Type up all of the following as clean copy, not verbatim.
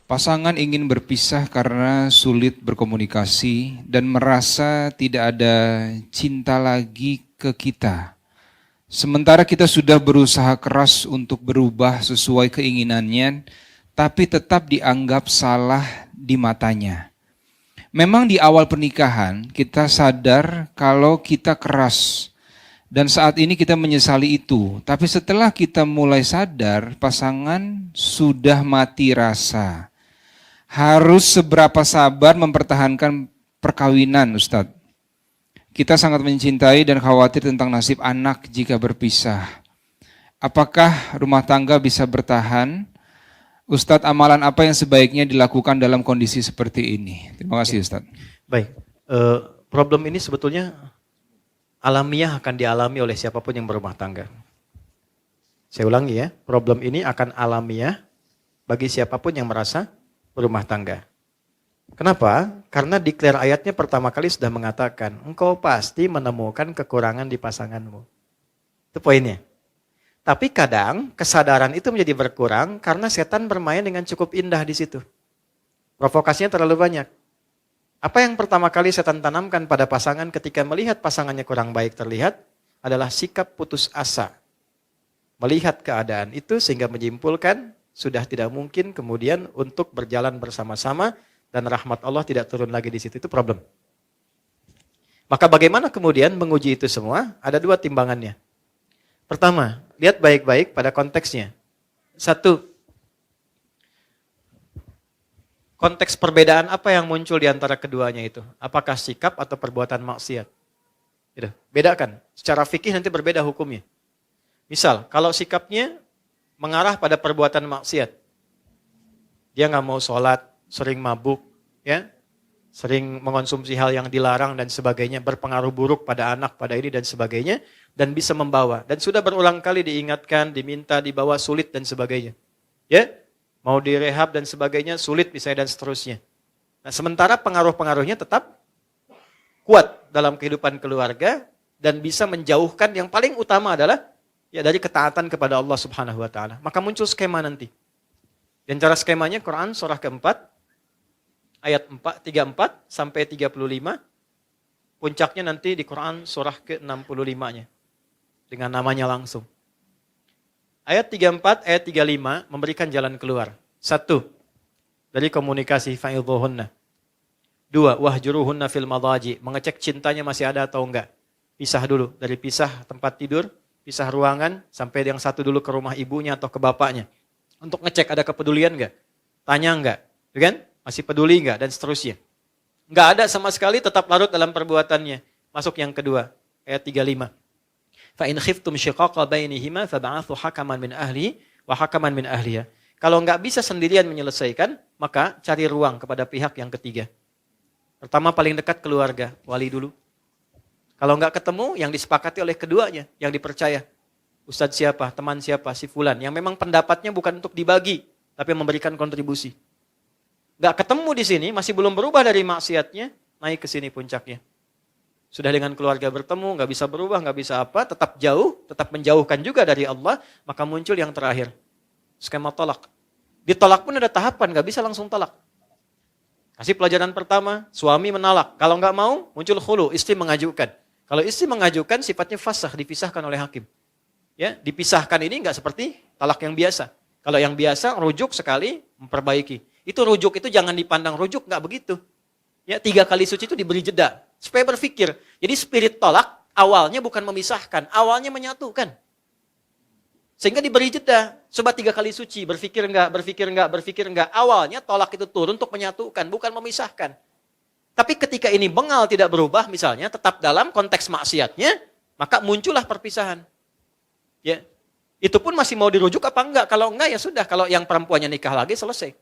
Pasangan ingin berpisah karena sulit berkomunikasi dan merasa tidak ada cinta lagi ke kita. Sementara kita sudah berusaha keras untuk berubah sesuai keinginannya, tapi tetap dianggap salah di matanya. Memang di awal pernikahan kita sadar kalau kita keras, dan saat ini kita menyesali itu. Tapi setelah kita mulai sadar, pasangan sudah mati rasa. Harus seberapa sabar mempertahankan perkawinan, Ustadz? Kita sangat mencintai dan khawatir tentang nasib anak jika berpisah. Apakah rumah tangga bisa bertahan? Ustadz, amalan apa yang sebaiknya dilakukan dalam kondisi seperti ini? Terima kasih, Ustadz. Baik, problem ini sebetulnya alamiah akan dialami oleh siapapun yang berumah tangga. Saya ulangi ya, problem ini akan alamiah bagi siapapun yang merasa berumah tangga. Kenapa? Karena declare ayatnya pertama kali sudah mengatakan, engkau pasti menemukan kekurangan di pasanganmu. Itu poinnya. Tapi kadang kesadaran itu menjadi berkurang karena setan bermain dengan cukup indah di situ. Provokasinya terlalu banyak. Apa yang pertama kali setan tanamkan pada pasangan ketika melihat pasangannya kurang baik terlihat adalah sikap putus asa. Melihat keadaan itu sehingga menyimpulkan sudah tidak mungkin kemudian untuk berjalan bersama-sama dan rahmat Allah tidak turun lagi di situ. Itu problem. Maka bagaimana kemudian menguji itu semua? Ada dua timbangannya. Pertama, lihat baik-baik pada konteksnya. Satu, konteks perbedaan apa yang muncul di antara keduanya itu? Apakah sikap atau perbuatan maksiat? Gitu. Bedakan. Secara fikih nanti berbeda hukumnya. Misal, kalau sikapnya mengarah pada perbuatan maksiat. Dia nggak mau sholat, sering mabuk, ya, sering mengonsumsi hal yang dilarang dan sebagainya, berpengaruh buruk pada anak, pada ini dan sebagainya, dan bisa membawa. Dan sudah berulang kali diingatkan, diminta, dibawa, sulit dan sebagainya. Ya, mau direhab dan sebagainya, sulit misalnya dan seterusnya. Nah, sementara pengaruh-pengaruhnya tetap kuat dalam kehidupan keluarga dan bisa menjauhkan yang paling utama adalah ya dari ketaatan kepada Allah Subhanahu wa taala. Maka muncul skema nanti. Dan cara skemanya Quran surah keempat ayat 34 sampai 35. Puncaknya nanti di Quran surah ke-65-nya. Dengan namanya langsung. Ayat 34, ayat 35 memberikan jalan keluar. 1. Dari komunikasi fa'idhuhunna. 2. Wahjuruhunna fil madaji. Mengecek cintanya masih ada atau enggak. Pisah dulu. Dari pisah tempat tidur, pisah ruangan, sampai yang satu dulu ke rumah ibunya atau ke bapaknya. Untuk ngecek ada kepedulian enggak. Tanya enggak. Kan? Masih peduli enggak? Dan seterusnya. Enggak ada sama sekali, tetap larut dalam perbuatannya. Masuk yang kedua. Ayat 35. Fa in khiftum shiqaqa bainihima fab'athu hakaman min ahli wa hakaman min ahliha. Kalau enggak bisa sendirian menyelesaikan, maka cari ruang kepada pihak yang ketiga. Pertama paling dekat keluarga, wali dulu. Kalau enggak ketemu, yang disepakati oleh keduanya, yang dipercaya. Ustadz siapa, teman siapa, si fulan, yang memang pendapatnya bukan untuk dibagi, tapi memberikan kontribusi. Enggak ketemu di sini, masih belum berubah dari maksiatnya, naik ke sini puncaknya. Sudah dengan keluarga bertemu, nggak bisa berubah, nggak bisa apa, tetap jauh, tetap menjauhkan juga dari Allah, maka muncul yang terakhir, skema tolak. Ditolak pun ada tahapan, nggak bisa langsung tolak. Kasih pelajaran pertama, suami menolak. Kalau nggak mau, muncul khulu, istri mengajukan. Kalau istri mengajukan, sifatnya fasakh, dipisahkan oleh hakim. Ya, dipisahkan ini nggak seperti talak yang biasa. Kalau yang biasa, rujuk sekali, memperbaiki. Itu rujuk itu jangan dipandang rujuk, nggak begitu. Ya, 3 kali suci itu diberi jeda. Supaya berpikir. Jadi spirit tolak awalnya bukan memisahkan. Awalnya menyatukan. Sehingga diberi jeda. Coba 3 kali suci. Berpikir enggak, berpikir enggak, berpikir enggak. Awalnya tolak itu turun untuk menyatukan. Bukan memisahkan. Tapi ketika ini bengal tidak berubah misalnya. Tetap dalam konteks maksiatnya. Maka muncullah perpisahan. Ya, itu pun masih mau dirujuk apa enggak. Kalau enggak ya sudah. Kalau yang perempuannya nikah lagi selesai.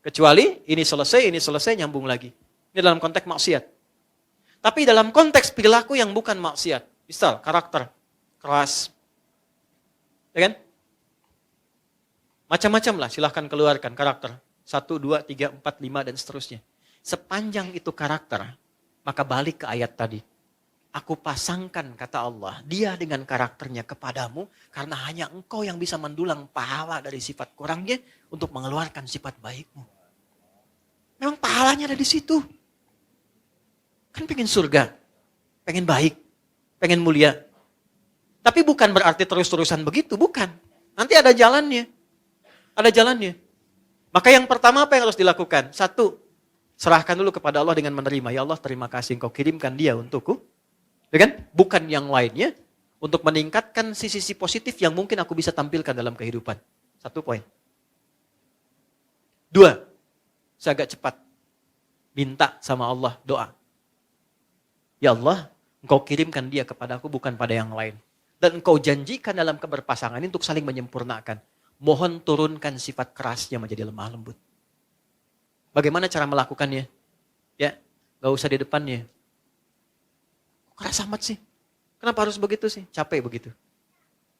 Kecuali ini selesai nyambung lagi. Ini dalam konteks maksiat. Tapi dalam konteks perilaku yang bukan maksiat. Misal, karakter. Keras. Ya kan? Macam-macam lah, silahkan keluarkan karakter. 1, 2, 3, 4, 5, dan seterusnya. Sepanjang itu karakter, maka balik ke ayat tadi. Aku pasangkan, kata Allah, dia dengan karakternya kepadamu, karena hanya engkau yang bisa mendulang pahala dari sifat kurangnya, untuk mengeluarkan sifat baikmu. Memang pahalanya ada di situ. Kan pengen surga, pengen baik, pengen mulia. Tapi bukan berarti terus-terusan begitu, bukan. Nanti ada jalannya. Ada jalannya. Maka yang pertama apa yang harus dilakukan? Satu, serahkan dulu kepada Allah dengan menerima. Ya Allah, terima kasih Engkau kirimkan dia untukku. Ya kan? Bukan yang lainnya. Untuk meningkatkan sisi-sisi positif yang mungkin aku bisa tampilkan dalam kehidupan. Satu poin. Dua, saya agak cepat. Minta sama Allah, doa. Ya Allah, Engkau kirimkan dia kepada aku bukan pada yang lain. Dan Engkau janjikan dalam keberpasangan ini untuk saling menyempurnakan. Mohon turunkan sifat kerasnya menjadi lemah lembut. Bagaimana cara melakukannya? Ya, gak usah di depannya. Kok keras amat sih? Kenapa harus begitu sih? Capek begitu.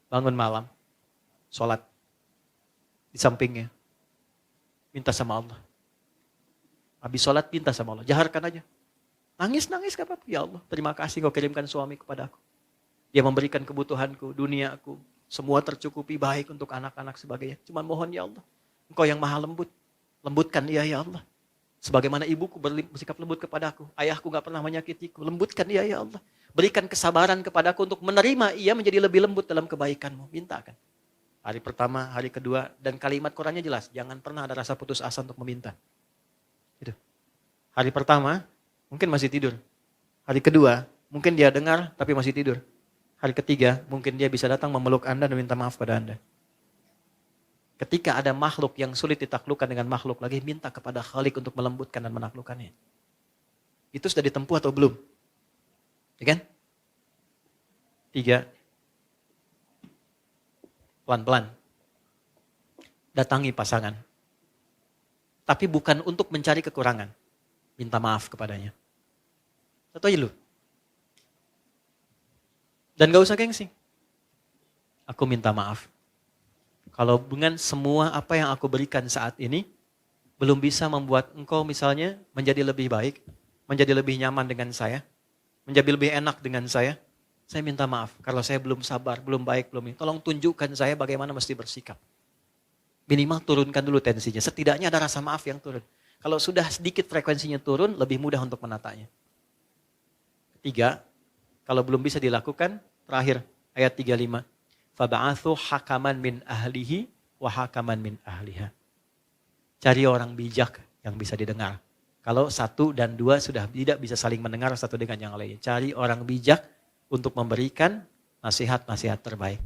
Bangun malam, sholat. Di sampingnya. Minta sama Allah. Habis sholat minta sama Allah. Jaharkan aja. Nangis-nangis gak apa-apa. Ya Allah, terima kasih Kau kirimkan suami kepada aku. Dia memberikan kebutuhanku, duniaku. Semua tercukupi baik untuk anak-anak sebagainya. Cuma mohon ya Allah. Engkau yang maha lembut. Lembutkan dia ya Allah. Sebagaimana ibuku bersikap lembut kepada aku. Ayahku gak pernah menyakitiku. Lembutkan dia ya Allah. Berikan kesabaran kepadaku untuk menerima ia menjadi lebih lembut dalam kebaikanmu. Mintakan. Hari pertama, hari kedua. Dan kalimat Qurannya jelas. Jangan pernah ada rasa putus asa untuk meminta. Gitu. Hari pertama, mungkin masih tidur. Hari kedua, mungkin dia dengar tapi masih tidur. Hari ketiga, mungkin dia bisa datang memeluk Anda dan minta maaf pada Anda. Ketika ada makhluk yang sulit ditaklukkan dengan makhluk lagi, minta kepada Khalik untuk melembutkan dan menaklukkannya. Itu sudah ditempuh atau belum? Ya kan? 3. Pelan-pelan. Datangi pasangan. Tapi bukan untuk mencari kekurangan. Minta maaf kepadanya. Satu aja lu. Dan gak usah gengsi. Aku minta maaf. Kalau dengan semua apa yang aku berikan saat ini, belum bisa membuat engkau misalnya menjadi lebih baik, menjadi lebih nyaman dengan saya, menjadi lebih enak dengan saya minta maaf. Kalau saya belum sabar, belum baik, belum ini. Tolong tunjukkan saya bagaimana mesti bersikap. Minimal turunkan dulu tensinya. Setidaknya ada rasa maaf yang turun. Kalau sudah sedikit frekuensinya turun, lebih mudah untuk menatanya. 3, kalau belum bisa dilakukan, terakhir ayat 35. Faba'athu hakaman min ahlihi wa hakaman min ahliha. Cari orang bijak yang bisa didengar. Kalau 1 dan 2 sudah tidak bisa saling mendengar satu dengan yang lainnya. Cari orang bijak untuk memberikan nasihat-nasihat terbaik.